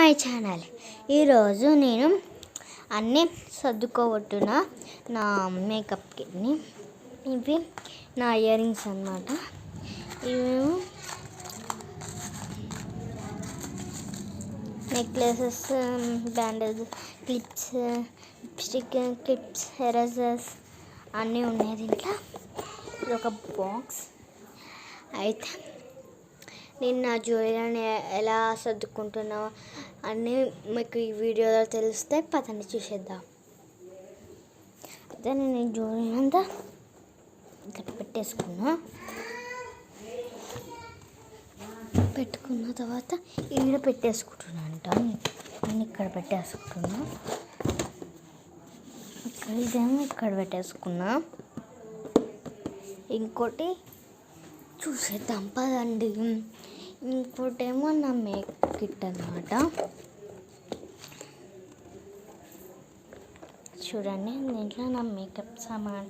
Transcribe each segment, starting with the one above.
My channel. ఈరోజు నేను అన్నీ సర్దుకోబోతున్న నా మేకప్ కిట్ని. ఇవి నా ఇయర్ రింగ్స్ అన్నమాట. ఇవి necklaces, bundles, clips, lipstick clips, erasers అన్నీ ఉన్నాయి దీంట్లో. ఇది ఒక బాక్స్. అయితే నేను నా జ్యువెలరీని ఎలా సర్దుకుంటున్నావు అన్నీ మీకు ఈ వీడియోలో తెలిస్తే పదండి చూసేద్దాం. అయితే నేను ఈ జ్యువెలరీ అంతా ఇట్లా పెట్టుకున్న తర్వాత ఈడ పెట్టేసుకుంటున్నా అంట. నేను ఇక్కడ పెట్టేసుకుంటున్నా, ఇదేమో ఇక్కడ పెట్టేసుకున్నా. ఇంకోటి చూసేద్దాం పదండి. ఇంకోటేమో నా మేకప్ కిట్ అన్నమాట. చూడండి, దీంట్లో నా మేకప్ సామాన్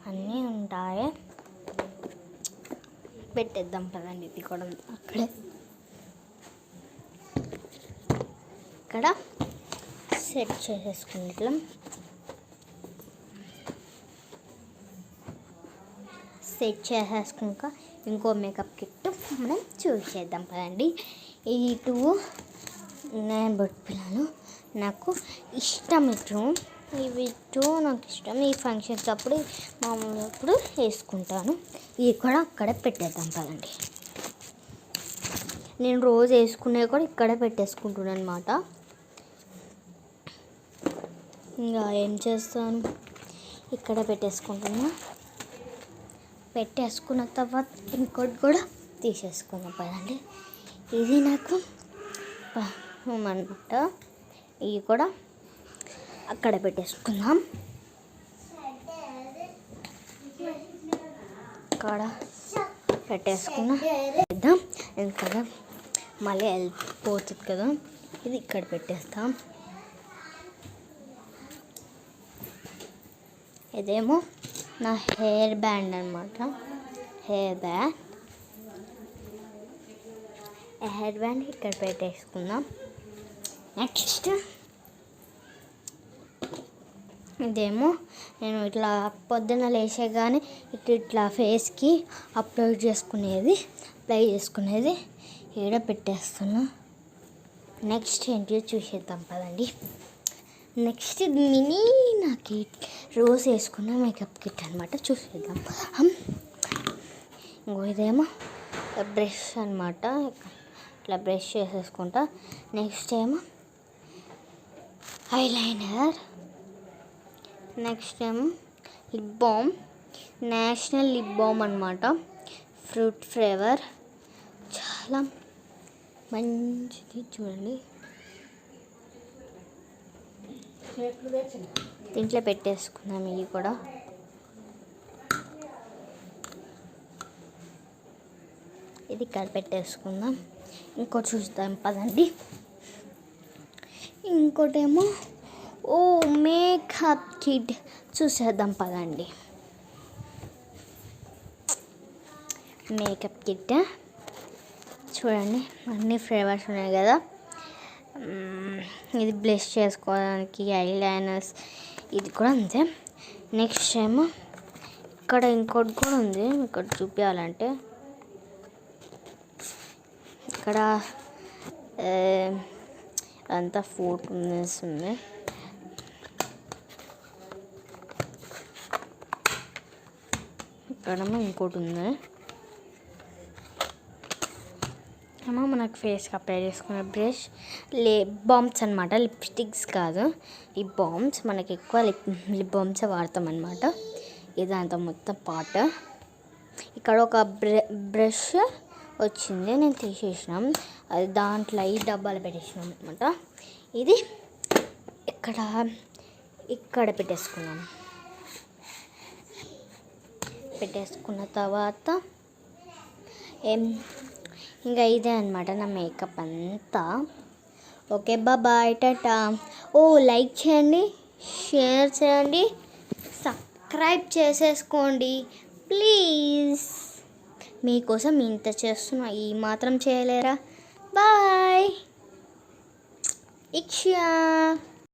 అన్నీ ఉంటాయి. పెట్టేద్దాం పదండి. ఇది కూడా అక్కడే ఇక్కడ సెట్ చేసేసుకుంటాం. సెట్ చేసేసుకున్నాక ఇంకో మేకప్ కిట్ మనం చూసేద్దాం పదండి. ఈ టూ నేను బొట్టు నాకు ఇష్టం. ఇవి టూ నాకు ఇష్టం. ఈ ఫంక్షన్స్ అప్పుడు మామూలు అప్పుడు వేసుకుంటాను. ఇవి కూడా అక్కడే పెట్టేద్దాం పదండి. నేను రోజు వేసుకునేవి కూడా ఇక్కడే పెట్టేసుకుంటున్నాను అనమాట. ఇంకా ఏం చేస్తాను, ఇక్కడ పెట్టేసుకుంటున్నా. పెట్టేసుకున్న తర్వాత ఇంకోటి కూడా తీసేసుకున్నాం పదండి. ఇది నాకు అనమాట. ఇవి కూడా అక్కడ పెట్టేసుకుందాం. అక్కడ పెట్టేసుకున్నాం. ఎందుకంటే మళ్ళీ వెళ్ళిపోతుంది కదా. ఇది ఇక్కడ పెట్టేస్తాం. ఇదేమో నా హెయిర్ బ్యాండ్ అనమాట. హెయిర్ బ్యాండ్ ఇక్కడ పెట్టేసుకుందాం. నెక్స్ట్ ఇదేమో నేను ఇట్లా పొద్దున్న లేచగానే ఇట్లా ఫేస్కి అప్లై చేసుకునేది ఈడ పెట్టేస్తున్నా. నెక్స్ట్ ఏంటి చూసేద్దాం పదండి. నెక్స్ట్ మినీ నాకు రోజు వేసుకున్న మేకప్ కిట్ అనమాట. చూసేద్దాం. ఇంకో ఇదేమో బ్రష్ అనమాట. ఇట్లా బ్రష్ చేసేసుకుంటా. నెక్స్ట్ ఏమో ఐలైనర్. నెక్స్ట్ ఏమో lip balm. National lip balm అనమాట. ఫ్రూట్ ఫ్లేవర్, చాలా మంచిది. చూడండి, దీంట్లో పెట్టేసుకుందాం. ఇవి కూడా ఇది ఇక్కడ పెట్టేసుకుందాం. ఇంకోటి చూద్దాం పదండి. ఇంకోటేమో మేకప్ కిట్ చూసేద్దాం పదండి. మేకప్ కిట్ చూడండి, అన్ని ఫ్లేవర్స్ ఉన్నాయి కదా. ఇది బ్లష్ చేసుకోవడానికి ఐలైనర్స్, ఇది కూడా అంతే. నెక్స్ట్ ఏమో ఇక్కడ ఇంకోటి కూడా ఉంది. ఇక్కడ చూపించాలంటే ఇక్కడ అంతా ఫోటో ఉంది. ఇక్కడ ఇంకోటి ఉంది. ఏమో మనకు ఫేస్కి అప్లై చేసుకునే బ్రష్. లిప్ బామ్స్ అనమాట, లిప్స్టిక్స్ కాదు. లిప్ బామ్స్ మనకి ఎక్కువ లిప్ బామ్సే వాడతాం అనమాట. ఇదంతా మొత్తం పార్ట్. ఇక్కడ ఒక బ్రష్ వచ్చింది, నేను తీసేసినాం. అది దాంట్లో ఈ డబ్బాలు పెట్టేసినాం అనమాట. ఇది ఇక్కడ పెట్టేసుకున్నాం. పెట్టేసుకున్న తర్వాత ఇంకా ఇదే అనమాట నా మేకప్ అంతా. ఓకే, బాయ్, టాటా. లైక్ చేయండి, షేర్ చేయండి, సబ్స్క్రైబ్ చేసేసుకోండి ప్లీజ్. మీకోసం ఇంత చేస్తున్నా, ఈ మాత్రం చేయలేరా? బాయ్. ఇక్షా